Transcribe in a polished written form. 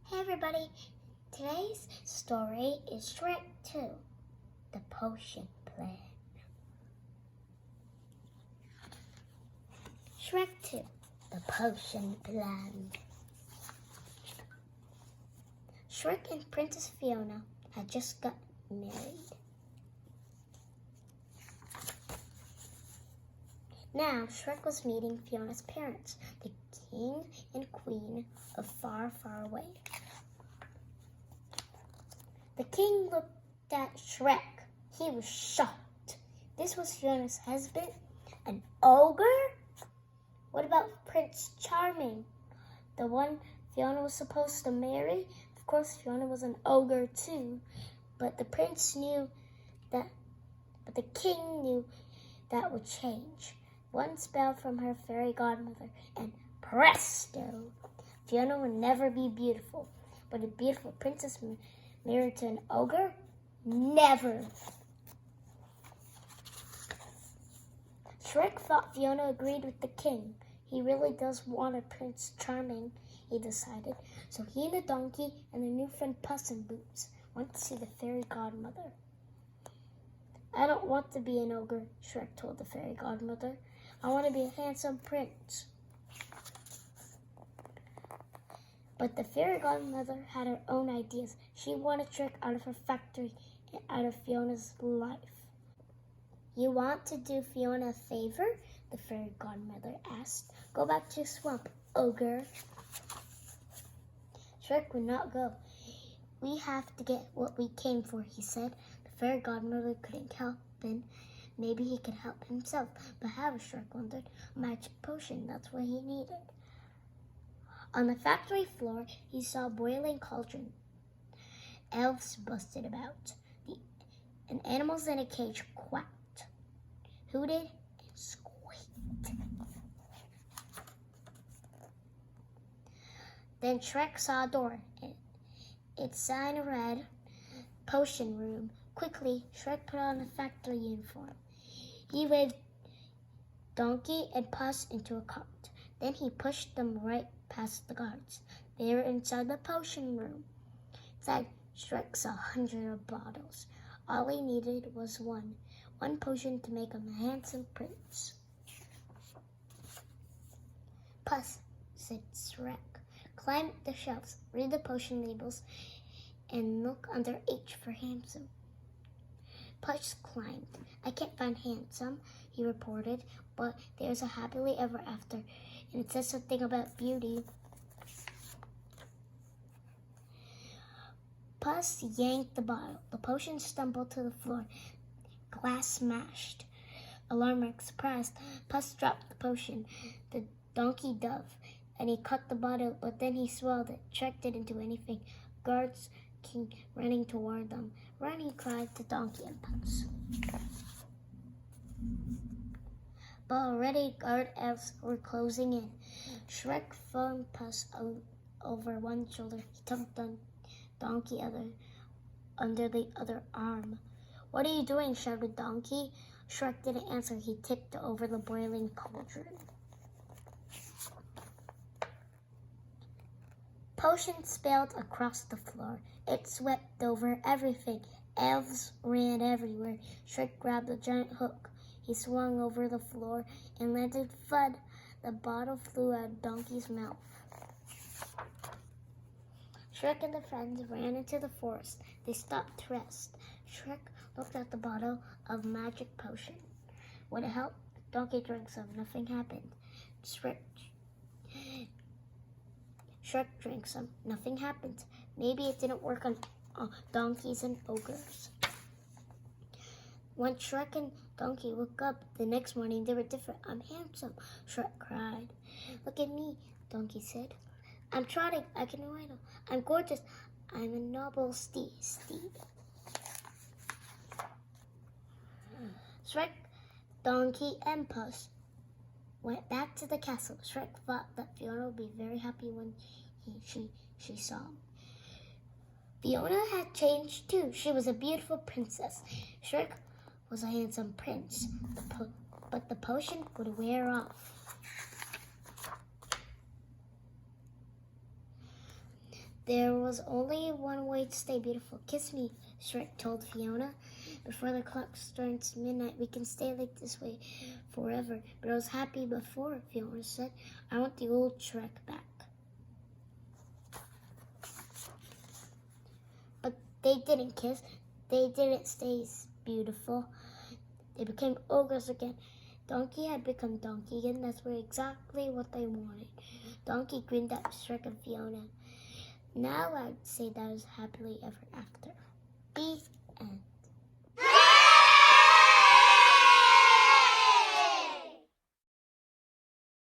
Hey everybody, today's story is Shrek 2, The Potion Plan. Shrek 2, The Potion Plan. Shrek and Princess Fiona had just got married. Now Shrek was meeting Fiona's parents, the king and queen of far, far away. The king looked at Shrek. He was shocked. This was Fiona's husband, an ogre? What about Prince Charming, the one Fiona was supposed to marry? Of course, Fiona was an ogre too, but the king knew that would change. One spell from her fairy godmother, and presto! Fiona would never be beautiful, but a beautiful princess married to an ogre? Never! Shrek thought Fiona agreed with the king. He really does want a Prince Charming, he decided. So he and the donkey and their new friend Puss in Boots went to see the fairy godmother. I don't want to be an ogre, Shrek told the fairy godmother. I want to be a handsome prince. But the fairy godmother had her own ideas. She wanted Shrek out of her factory and out of Fiona's life. You want to do Fiona a favor? The fairy godmother asked. Go back to your swamp, ogre. Shrek would not go. We have to get what we came for, he said. The fairy godmother couldn't help him. Maybe he could help himself. But how, Shrek wondered? A magic potion, that's what he needed. On the factory floor, he saw a boiling cauldron. Elves busted about, and animals in a cage quacked, hooted, and squeaked. Then Shrek saw a door. Its sign read, Potion Room. Quickly, Shrek put on a factory uniform. He waved Donkey and Puss into a cart. Then he pushed them right past the guards. They were inside the potion room. Inside, Shrek saw hundreds of bottles. All he needed was one potion to make him a handsome prince. Puss, said Shrek, climb the shelves, read the potion labels, and look under H for handsome. Puss climbed. I can't find handsome, he reported, but there's a happily ever after, and it says something about beauty. Puss yanked the bottle. The potion stumbled to the floor. Glass smashed. Alarmed, surprised, Puss dropped the potion. The donkey dove, and he cut the bottle, but then he swallowed it. Shrek didn't do anything. Guards came running toward them. Run, he cried to Donkey and Puss. But already guard elves were closing in. Shrek flung Puss over one shoulder. He tugged the donkey under the other arm. What are you doing? Shouted Donkey. Shrek didn't answer. He tipped over the boiling cauldron. Potion spilled across the floor. It swept over everything. Elves ran everywhere. Shrek grabbed a giant hook. He swung over the floor and landed thud. The bottle flew out of Donkey's mouth. Shrek and the friends ran into the forest. They stopped to rest. Shrek looked at the bottle of magic potion. Would it help? Donkey drank some. Nothing happened. Shrek drank some. Nothing happened. Maybe it didn't work on donkeys and ogres. When Shrek and Donkey woke up the next morning, they were different. I'm handsome, Shrek cried. Look at me, Donkey said. I'm trotting. I can ride. I'm gorgeous. I'm a noble steed. Shrek, Donkey, and Puss went back to the castle. Shrek thought that Fiona would be very happy when she saw him. Fiona had changed too. She was a beautiful princess. Shrek was a handsome prince, but the potion would wear off. There was only one way to stay beautiful. Kiss me, Shrek told Fiona. Before the clock turns midnight, we can stay like this way forever. But I was happy before, Fiona said. I want the old Shrek back. But they didn't kiss. They didn't stay beautiful. They became ogres again. Donkey had become Donkey again. That's exactly what they wanted. Donkey grinned at Shrek and Fiona. Now I'd say that is happily ever after. The